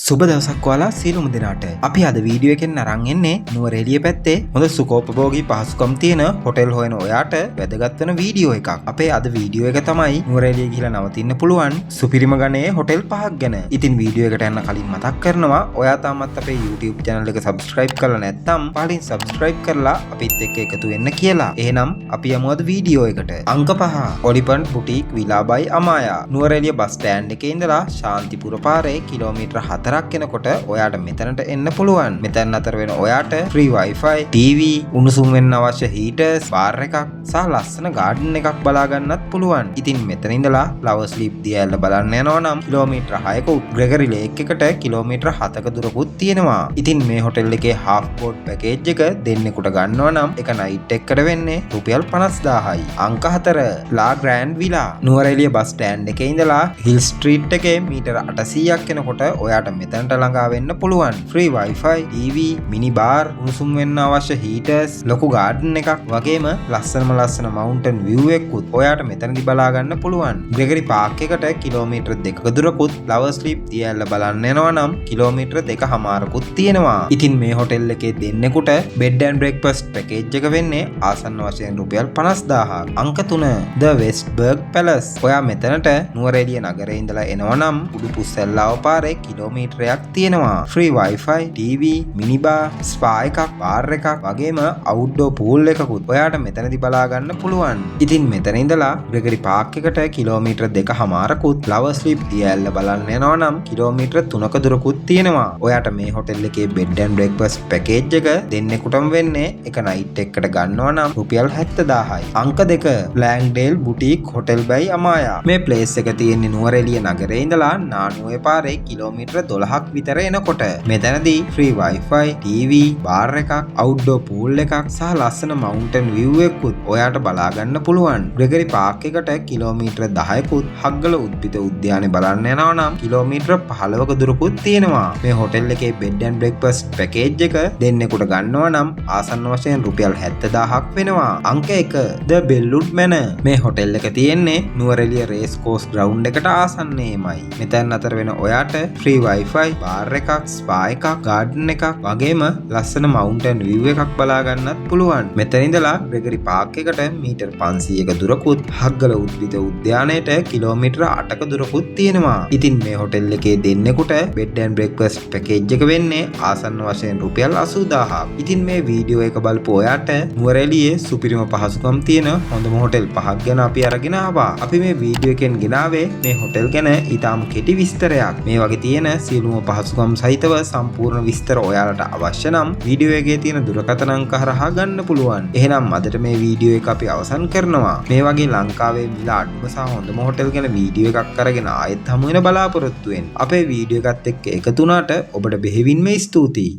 සුබ දවසක් ඔයාලා සියලුම දෙනාට. අපි අද වීඩියෝ එකෙන් අරන් එන්නේ නුවරඑළිය පැත්තේ හොඳ සුඛෝපභෝගී පහසුකම් තියෙන හොටෙල් හොයන ඔයාට වැදගත් වෙන වීඩියෝ එකක්. අපේ අද වීඩියෝ එක තමයි නුවරඑළිය ගිහලා නවතින්න පුළුවන් සුපිරිම ගණයේ හොටෙල් 5ක් ගැන. ඉතින් වීඩියෝ එකට යන්න කලින් මතක් කරනවා ඔයා තාමත් අපේ YouTube channel එක subscribe කරලා නැත්නම් පහලින් subscribe කරලා අපිත් එක්ක එකතු වෙන්න කියලා. එහෙනම් අපි යමු අද වීඩියෝ එකට. අංක 5 ඔලිපන්ට් බුටික් විලා බයි අමායා. නුවරඑළිය බස් ස්ටෑන්ඩ් එකේ ඉඳලා ශාන්තිපුර පාරේ කිලෝමීටර් 4ක් යනකොට ඔයාට මෙතනට එන්න පුළුවන්. මෙතන අතර වෙන ඔයාට free wifi, TV, උණුසුම් වෙන්න අවශ්‍ය heaters, බාර් එකක් සහ ලස්සන garden එකක් බලා ගන්නත් පුළුවන්. ඉතින් මෙතන ඉඳලා Flowers Leap දියඇල්ල බලන්න යනවා නම් කිලෝමීටර් 6ක Gregory Lake එකට කිලෝමීටර් 7ක දුරකුත් තියෙනවා. ඉතින් මේ හොටෙල් එකේ half board package එක දෙන්නෙකුට ගන්නවා නම් එක night එකකට වෙන්නේ රුපියල් 50000යි. අංක 4 La Grand Villa. Nuwara Eliya bus stand එකේ ඉඳලා Hill Street එකේ මීටර 800ක් යනකොට ඔයාට මෙතනට ළඟා වෙන්න පුළුවන්. free wifi, TV, mini bar, උණුසුම් වෙන්න අවශ්‍ය heaters, ලොකු garden එකක් වගේම ලස්සන mountain view එකකුත් ඔයාට මෙතනදී බලා ගන්න පුළුවන්. Gregory Park එකට කිලෝමීටර් 2ක දුරකුත් Flowers Leap දියඇල්ල බලන්න යනවා නම් කිලෝමීටර් 2කමාරකුත් තියෙනවා. ඉතින් මේ හොටෙල් එකේ දෙන්නෙකුට bed and breakfast package එක වෙන්නේ ආසන්න වශයෙන් රුපියල් 50000ක්. අංක 3 The Westburg Palace. ඔයා මෙතනට නුවරඑළිය නගරේ ඉඳලා එනවා නම් උඩු පුස්සෙල්ලාව පාරේ කිලෝමීටරයක් තියෙනවා. free wifi, TV, mini bar, spa එකක්, bar එකක් වගේම outdoor pool එකකුත් ඔයාට මෙතනදී බලා ගන්න පුළුවන්. ඉතින් මෙතන ඉඳලා Gregory Park එකට කිලෝමීටර් 2කමාරකුත් Flowers Leap දියඇල්ල බලන්න යනවා නම් කිලෝමීටර් 3ක දුරකුත් තියෙනවා. ඔයාට මේ හොටෙල් එකේ bed and breakfast package එක දෙන්නෙකුටම වෙන්නේ එක night එකකට ගන්නවා නම් රුපියල් 70000යි. අංක 2 Langdale Boutique Hotel by Amaya. මේ place එක තියෙන්නේ නුවරඑළිය නගරේ ඉඳලා නානුවේ පාරේ කිලෝමීටර් 12ක් විතර එනකොට. මෙතනදී free wifi, TV, bar එකක්, outdoor pool එකක් සහ ලස්සන mountain view එකකුත් ඔයාට බලා ගන්න පුළුවන්. Gregory Park එකට කිලෝමීටර් 10කුත් හග්ගල උද්භිද උද්‍යානය බලන්න යනවා නම් කිලෝමීටර් 15ක දුරකුත් තියෙනවා. මේ හොටෙල් එකේ bed and breakfast package එක දෙන්නෙකුට ගන්නවා නම් ආසන්න වශයෙන් රුපියල් 70000ක් වෙනවා. අංක 1 The Bellwood Manor. මේ හොටෙල් එක තියෙන්නේ නුවරඑළිය race course ground එකට ආසන්නයේමයි. මෙතන අතර වෙන ඔයාට free wifi, bar එකක්, spa එකක්, garden එකක් වගේම ලස්සන mountain view එකක් බලා ගන්නත් පුළුවන්. මෙතන ඉඳලා Gregory Park එකට මීටර් 500ක දුරකුත් හග්ගල උද්භිද උද්‍යානයට කිලෝමීටර් 8ක දුරකුත් තියෙනවා. ඉතින් මේ හොටෙල් එකේ දෙන්නෙකුට bed and breakfast package එක වෙන්නේ ආසන්න වශයෙන් රුපියල් 80000ක්. ඉතින් මේ වීඩියෝ එක බලපු ඔයාට නුවරඑළියේ සුපිරිම පහසුකම් තියෙන හොඳම හොටෙල් 5ක් ගැන අපි අරගෙන ආවා. අපි මේ වීඩියෝ එකෙන් ගෙනාවේ මේ හොටෙල් ගැන ඊටාම කෙටි විස්තරයක්. මේ වගේ තියෙන සියලුම පහසුකම් සහිතව සම්පූර්ණ විස්තර ඔයාලට අවශ්‍ය නම් වීඩියෝ එකේ තියෙන දුරකථන අංක හරහා ගන්න පුළුවන්. එහෙනම් අදට මේ වීඩියෝ එක අපි අවසන් කරනවා. මේ වගේ ලංකාවේ මිල අඩුම සහ හොඳම හොටෙල් ගැන වීඩියෝ එකක් අරගෙන ආයෙත් හමු වෙන බලාපොරොත්තු වෙන්න. අපේ වීඩියෝ එකත් එක්ක එකතු වුණාට ඔබට බෙහෙවින්ම ස්තුතියි.